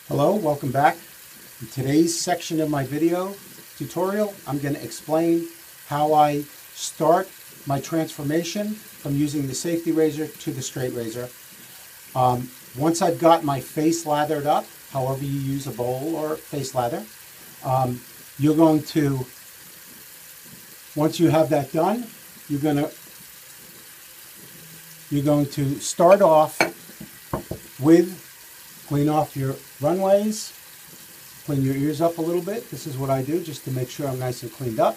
Hello, welcome back. In today's section of my video tutorial, I'm going to explain how I start my transformation from using the safety razor to the straight razor. Once I've got my face lathered up, however you use a bowl or face lather, you're going to, once you have that done, you're going to start off with clean off your runways, clean your ears up a little bit. This is what I do just to make sure I'm nice and cleaned up.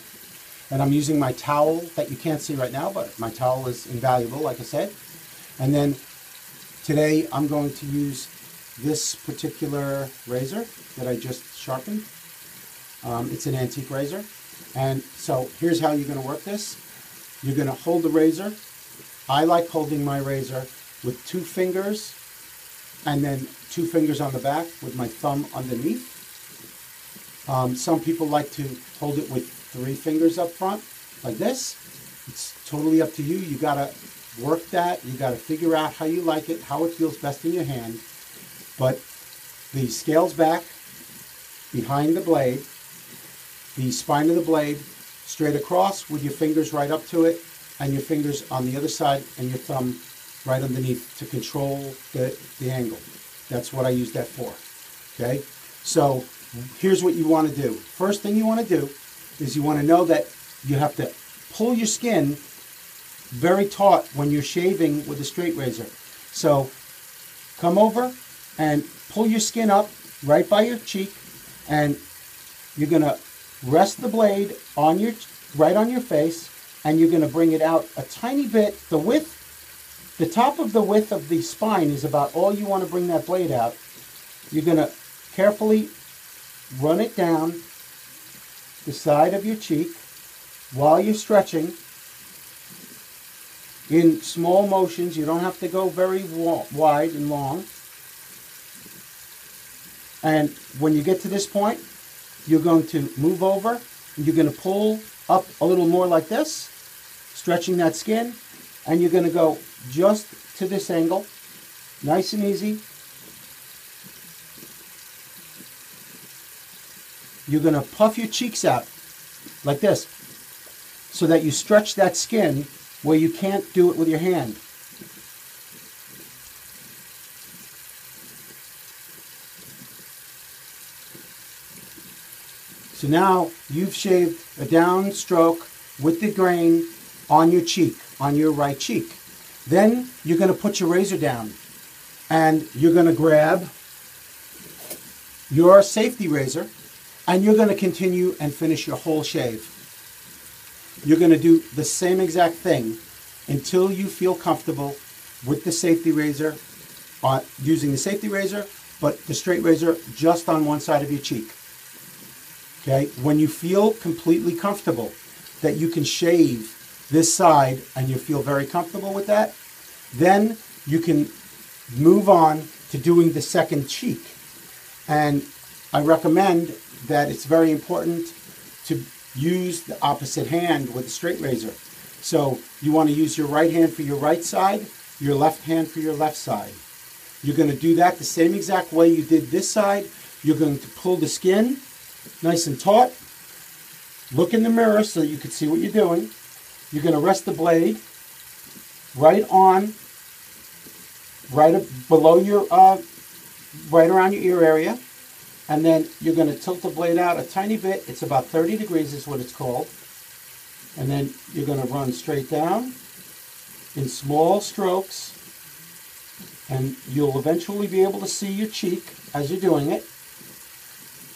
And I'm using my towel that you can't see right now, but my towel is invaluable, like I said. And then today I'm going to use this particular razor that I just sharpened. It's an antique razor. And so here's how you're going to work this. You're going to hold the razor. I like holding my razor with 2 fingers and then 2 fingers on the back with my thumb underneath. Some people like to hold it with 3 fingers up front, like this. It's totally up to you. You gotta work that. You gotta figure out how you like it, how it feels best in your hand. But the scales back, behind the blade, the spine of the blade, straight across with your fingers right up to it, and your fingers on the other side, and your thumb right underneath to control the angle. That's what I use that for. Okay? So here's what you want to do. First thing you want to do is you want to know that you have to pull your skin very taut when you're shaving with a straight razor. So come over and pull your skin up right by your cheek, and you're going to rest the blade on your right on your face, and you're going to bring it out a tiny bit. The top of the width of the spine is about all you want to bring that blade out. You're going to carefully run it down the side of your cheek while you're stretching in small motions. You don't have to go very wide and long. And when you get to this point, you're going to move over and you're going to pull up a little more like this, stretching that skin, and you're going to go just to this angle, nice and easy. You're going to puff your cheeks out like this so that you stretch that skin where you can't do it with your hand. So now you've shaved a down stroke with the grain on your cheek, on your right cheek. Then you're going to put your razor down and you're going to grab your safety razor and you're going to continue and finish your whole shave. You're going to do the same exact thing until you feel comfortable with the safety razor, using the safety razor, but the straight razor just on one side of your cheek. Okay? When you feel completely comfortable that you can shave this side and you feel very comfortable with that, then you can move on to doing the second cheek. And I recommend that it's very important to use the opposite hand with a straight razor. So you want to use your right hand for your right side, your left hand for your left side. You're going to do that the same exact way you did this side. You're going to pull the skin nice and taut. Look in the mirror so you can see what you're doing. You're going to rest the blade right below your, right around your ear area. And then you're going to tilt the blade out a tiny bit. It's about 30 degrees is what it's called. And then you're going to run straight down in small strokes. And you'll eventually be able to see your cheek as you're doing it.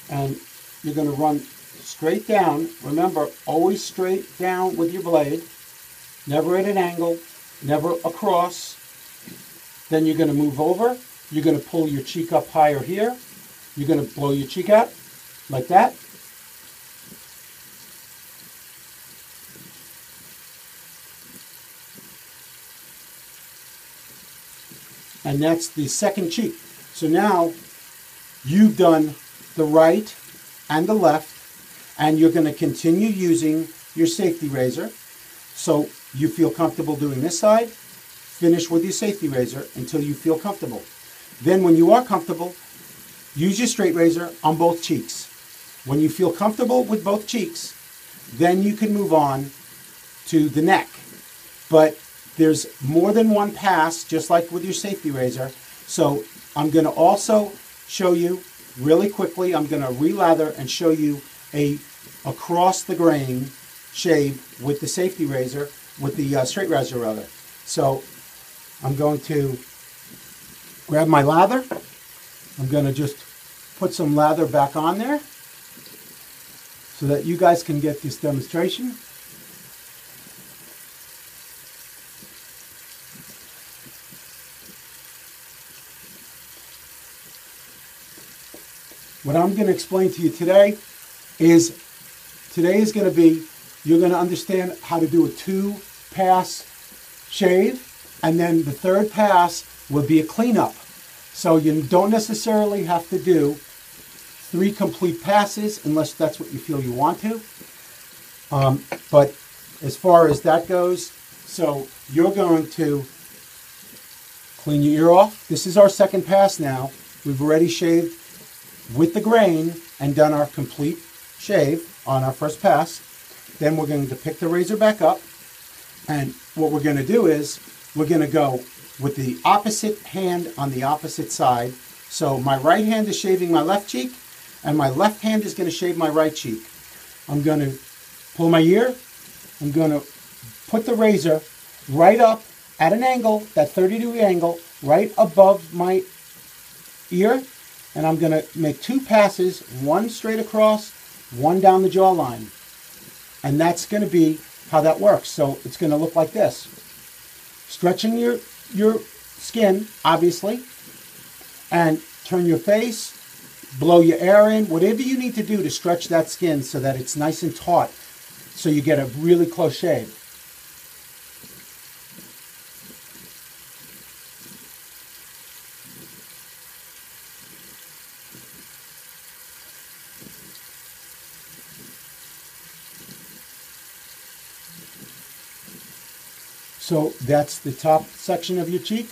And you're going to run straight down. Remember, always straight down with your blade. Never at an angle. Never across. Then you're going to move over. You're going to pull your cheek up higher here. You're going to blow your cheek out like that. And that's the second cheek. So now you've done the right and the left, and you're going to continue using your safety razor. So you feel comfortable doing this side, finish with your safety razor until you feel comfortable. Then when you are comfortable, use your straight razor on both cheeks. When you feel comfortable with both cheeks, then you can move on to the neck. But there's more than one pass, just like with your safety razor. So I'm going to also show you really quickly, I'm going to relather and show you a across the grain shave with the safety razor, with the straight razor rather. So I'm going to grab my lather. I'm going to just put some lather back on there so that you guys can get this demonstration. What I'm going to explain to you today is going to be, you're going to understand how to do a 2-pass shave, and then the 3rd pass will be a cleanup. So you don't necessarily have to do 3 complete passes unless that's what you feel you want to. But as far as that goes, so you're going to clean your ear off. This is our 2nd pass now. We've already shaved with the grain and done our complete shave on our 1st pass. Then we're going to pick the razor back up, and what we're going to do is we're going to go with the opposite hand on the opposite side. So my right hand is shaving my left cheek, and my left hand is going to shave my right cheek. I'm going to pull my ear. I'm going to put the razor right up at an angle, that 30-degree angle, right above my ear, and I'm going to make 2 passes, one straight across, one down the jawline. And that's going to be how that works. So it's going to look like this. Stretching your skin, obviously, and turn your face, blow your air in, whatever you need to do to stretch that skin so that it's nice and taut, so you get a really close shave. So that's the top section of your cheek,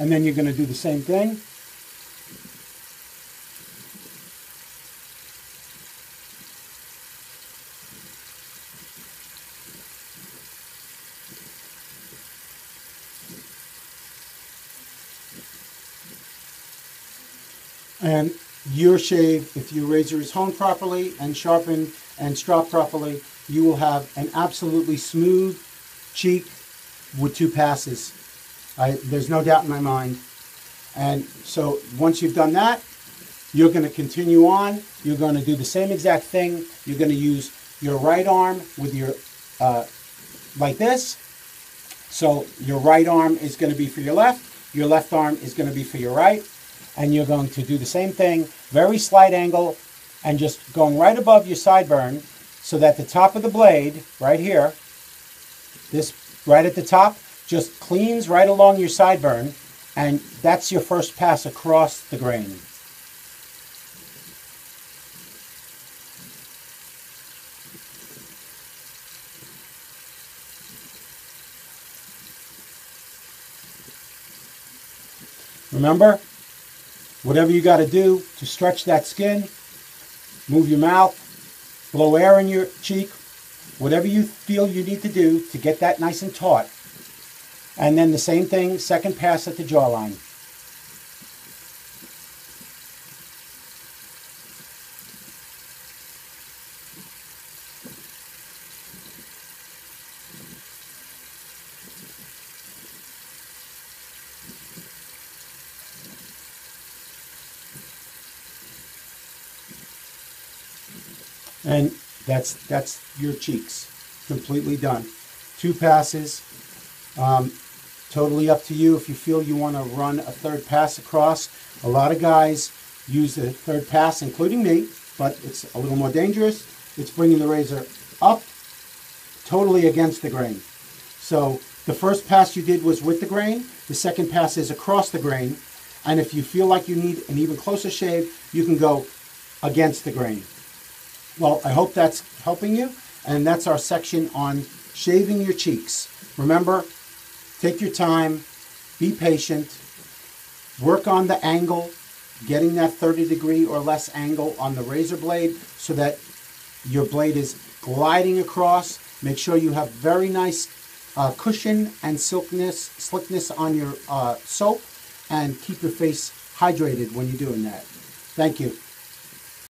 and then you're going to do the same thing. And your shave, if your razor is honed properly and sharpened and stropped properly, you will have an absolutely smooth cheek with 2 passes. There's no doubt in my mind. And so once you've done that, you're going to continue on. You're going to do the same exact thing. You're going to use your right arm with your, like this. So your right arm is going to be for your left arm is going to be for your right. And you're going to do the same thing, very slight angle, and just going right above your sideburn so that the top of the blade, right here, this right at the top, just cleans right along your sideburn, and that's your first pass across the grain. Remember, whatever you got to do to stretch that skin, move your mouth, blow air in your cheek, whatever you feel you need to do to get that nice and taut. And then the same thing, 2nd pass at the jawline. And that's your cheeks, completely done. 2 passes, totally up to you if you feel you want to run a 3rd pass across. A lot of guys use the 3rd pass, including me, but it's a little more dangerous. It's bringing the razor up, totally against the grain. So the 1st pass you did was with the grain, the 2nd pass is across the grain, and if you feel like you need an even closer shave, you can go against the grain. Well, I hope that's helping you, and that's our section on shaving your cheeks. Remember, take your time, be patient, work on the angle, getting that 30-degree or less angle on the razor blade so that your blade is gliding across. Make sure you have very nice cushion and slickness on your soap, and keep your face hydrated when you're doing that. Thank you.